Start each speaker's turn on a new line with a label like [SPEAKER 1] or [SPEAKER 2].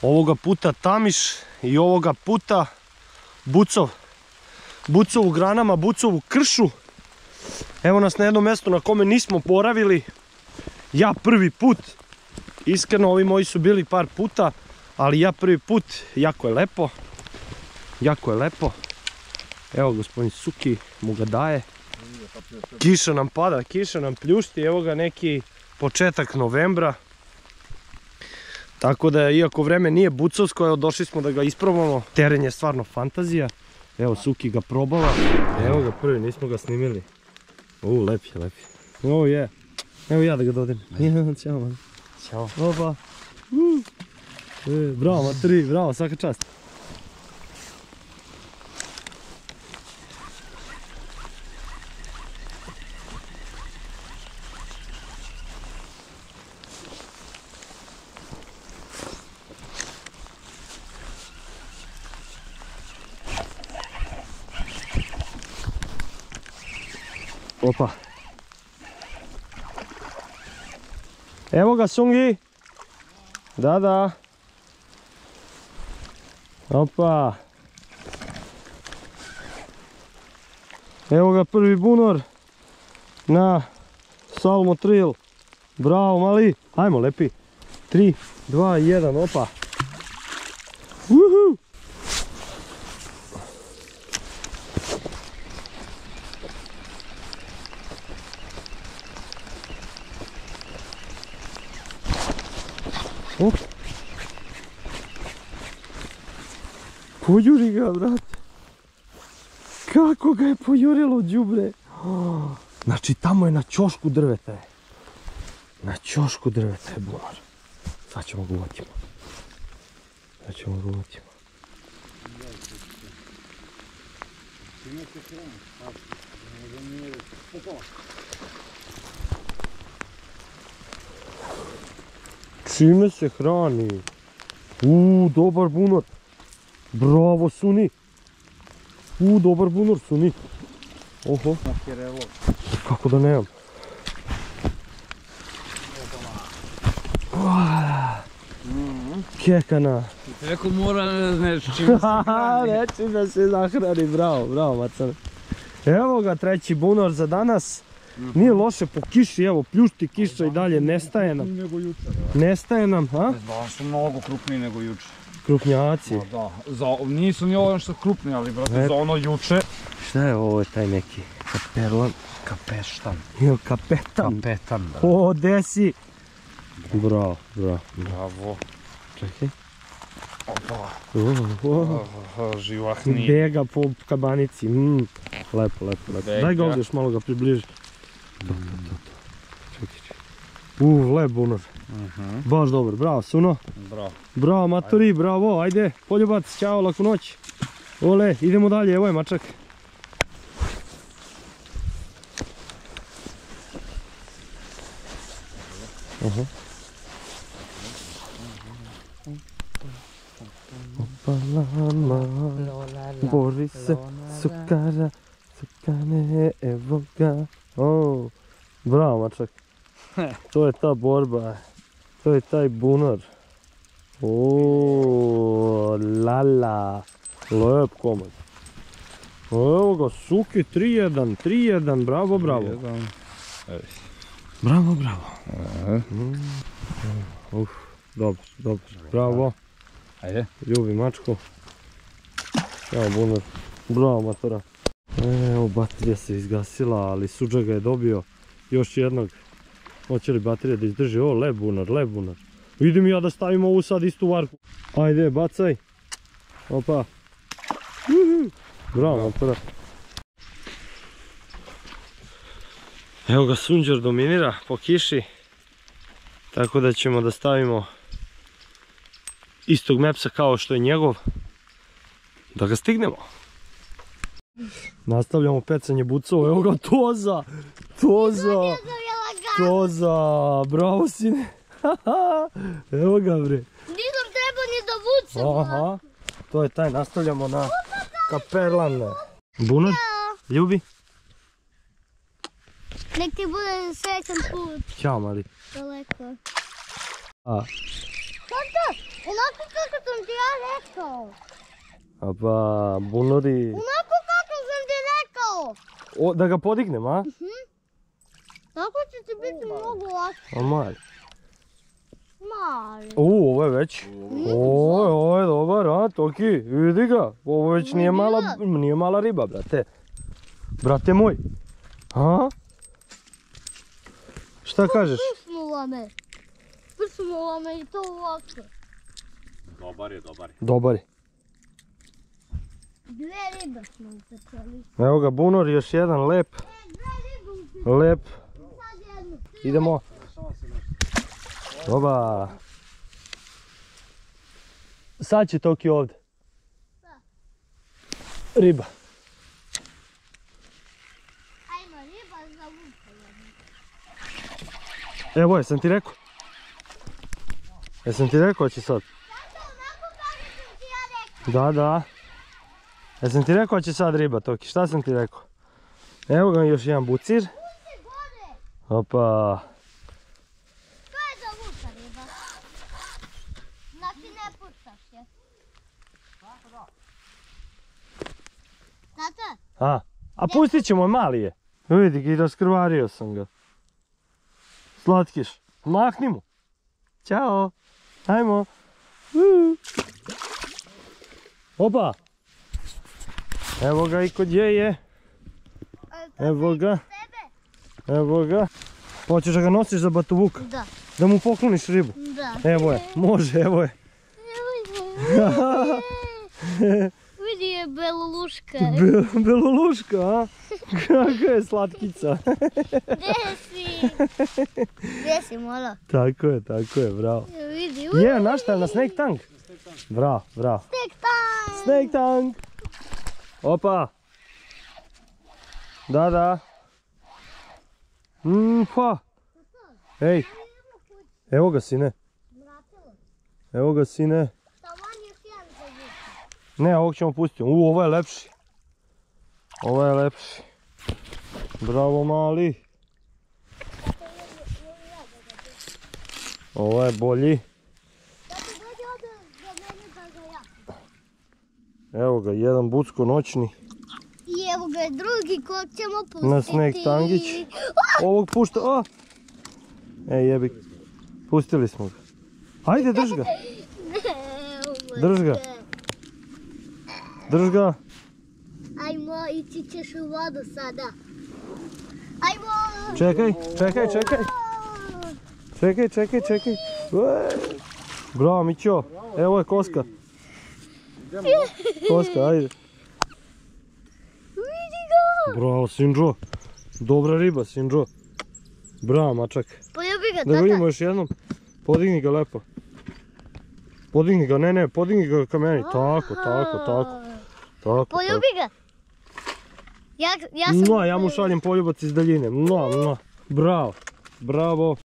[SPEAKER 1] Ovoga puta tamiš i ovoga puta bucov. Bucov u granama, bucov u kršu. Evo nas na jednom mjestu na kome nismo boravili. Ja prvi put. Iskreno, ovi moji su bili par puta, ali ja prvi put. Jako je lepo. Jako je lepo. Evo gospodin Suki mu ga daje. Kiša nam pada, kiša nam pljušti. Evo ga neki početak novembra. Tako da, iako vreme nije bucovsko, evo došli smo da ga isprobamo. Teren je stvarno fantazija. Evo Suki ga probava. Evo ga prvi, nismo ga snimili. Lep je, lep je. Ovo je. Evo ja da ga dodim. Ćao man. Ćao. Opa. Bravo materi, bravo, svaka čast. Opa. Evo ga Sungi. Da. Opa. Evo ga prvi bunor na Salmo Trail. Bravo mali. Ajmo lepi. 3, 2, 1, opa. Uhu. Pojuri ga, brate. Kako ga je pojurilo đubre. Znači tamo je na ćošku drveta je. Na ćošku drveta je bunor. Sad ćemo ga uvatimo. Čime se hrani? Dobar bunor. Bravo Suni. Dobar bunor Suni. Oho. Kako da nemam. Kekana.
[SPEAKER 2] Rekao mora nešto čime se hrani.
[SPEAKER 1] Reći da se zahrani, bravo macane. Evo ga treći bunor za danas. Nije loše po kiši, evo pljušti kiša i dalje, nestaje nam. Nestaje nam, ha?
[SPEAKER 2] Da, su mnogo krupniji nego juče.
[SPEAKER 1] Krupnjaci.
[SPEAKER 2] Da, nisu ni ovo što krupni, ali brate, za ono juče.
[SPEAKER 1] Šta je ovo, taj neki kapelan?
[SPEAKER 2] Kapeštan.
[SPEAKER 1] Jel kapetan?
[SPEAKER 2] Kapetan, da.
[SPEAKER 1] O, desi. Bravo. Čekaj.
[SPEAKER 2] Opa.
[SPEAKER 1] Oh.
[SPEAKER 2] Živahni.
[SPEAKER 1] Bega po kabanici. Lepo. Daj ga ovdje još malo ga približi. To. Čekaj. Lep bunor. Baš dobar, bravo Suno. Bravo maturi, bravo, ajde, poljubac, ćao, laku noć. Ole, idemo dalje, evo je mačak. Opa lama, bori se, sukane, evo ga. Bravo mačak. To je ta borba. To je taj bunor. Lala. Lep komad. Evo ga, Suki, 3-1, bravo. Bravo. Dobro, bravo.
[SPEAKER 2] Ajde.
[SPEAKER 1] Ljubi mačku. Evo bunor. Bravo matora. Evo, baterija se izgasila, ali Suđa ga je dobio. Još jednog. Hoće li baterija da izdrži? Lep bunor. Idem ja da stavim ovu sad istu varku. Ajde, bacaj. Opa. Bravo, matora. Evo ga, Sunđer dominira po kiši. Tako da ćemo da stavimo istog mepsa kao što je njegov. Da ga stignemo. Nastavljamo pecanje bucova. Evo ga, Toza, bravo sine. Evo ga bre.
[SPEAKER 3] Nisam trebao ni da vucam.
[SPEAKER 1] Aha, to je taj, nastavljamo na kaperlan. Bunor, ljubi.
[SPEAKER 3] Nek ti bude srećan put.
[SPEAKER 1] Ćao mali.
[SPEAKER 3] Daleko.
[SPEAKER 1] A.
[SPEAKER 3] Tata! Onako kako sam ti ja rekao.
[SPEAKER 1] A pa, bunari...
[SPEAKER 3] Onako kako sam ti rekao.
[SPEAKER 1] O, da ga podignem, a?
[SPEAKER 3] Tako će ti biti mnogo lakše.
[SPEAKER 1] A mali.
[SPEAKER 3] Mali.
[SPEAKER 1] Ovo je već. Ovo je dobar, a, Toki, vidi ga. Ovo već nije mala riba, brate. Brate moj. A? Šta kažeš?
[SPEAKER 3] Prsnula me i to ovako.
[SPEAKER 1] Dobar je.
[SPEAKER 3] Dve ribe smo upecali.
[SPEAKER 1] Evo ga, bunor, još jedan lep.
[SPEAKER 3] Dve ribe upecali.
[SPEAKER 1] Lep.
[SPEAKER 3] Sad jednu.
[SPEAKER 1] Idemo. Oba. Sad će Toki ovdje. Riba.
[SPEAKER 3] Ajmo, riba za vuka jednu.
[SPEAKER 1] Evo je, sam ti rekao. Jesam ti rekao će sad?
[SPEAKER 3] Zato onako kako sam ti ja rekao.
[SPEAKER 1] Da. Jesam ti rekao će sad riba, Toki, šta sam ti rekao? Evo ga još jedan bucir.
[SPEAKER 3] Pusti gore.
[SPEAKER 1] Opa.
[SPEAKER 3] To je za vuka riba. Znači ne puštaš je. Tata?
[SPEAKER 1] A pustit ćemo, mali je. Vidi ga, i raskrvario sam ga. Slatkiš. Mahni mu. Ćao. Hajmo. Opa. Evo ga i kod je. Evo ga. Evo ga. Hoćeš da ga nosiš za batuvuk?
[SPEAKER 3] Da.
[SPEAKER 1] Da mu pokloniš ribu?
[SPEAKER 3] Da.
[SPEAKER 1] Evo je, može, evo je.
[SPEAKER 3] Vidi je beloluška.
[SPEAKER 1] Beloluška, a? Kakva je slatkica.
[SPEAKER 3] Gdje si mola?
[SPEAKER 1] Tako je, bravo.
[SPEAKER 3] Vidi.
[SPEAKER 1] Je, našta na Snake Tank? Bravo.
[SPEAKER 3] Snake Tank.
[SPEAKER 1] Snake Tank. Opa. Da. Pa. Ej. Evo ga, sine. Evo ga, sine. Ne, ovog ćemo pustiti. Ovo je lepši. Bravo, mali. Ovo je bolji. Evo ga, jedan bucko noćni.
[SPEAKER 3] I evo ga drugi kog ćemo pustiti.
[SPEAKER 1] Na Snake Tangić. Ovog pušta. Ej, jebi. Pustili smo ga. Ajde, drž ga. Drž ga.
[SPEAKER 3] Ajmo, ići ćeš u vodu sada. Ajmo.
[SPEAKER 1] Čekaj. Bravo, Mićo. Evo je koska. Ajde.
[SPEAKER 3] Vidi ga.
[SPEAKER 1] Bravo, Sinđo. Dobra riba, Sinđo. Bravo, mačak.
[SPEAKER 3] Poljubi ga,
[SPEAKER 1] Da ga vidimo još jednom. Podigni ga lepo. Podigni ga ka meni. Tako.
[SPEAKER 3] Poljubi ga. Ja sam...
[SPEAKER 1] Ja mu šaljem poljubac iz daljine. Bravo.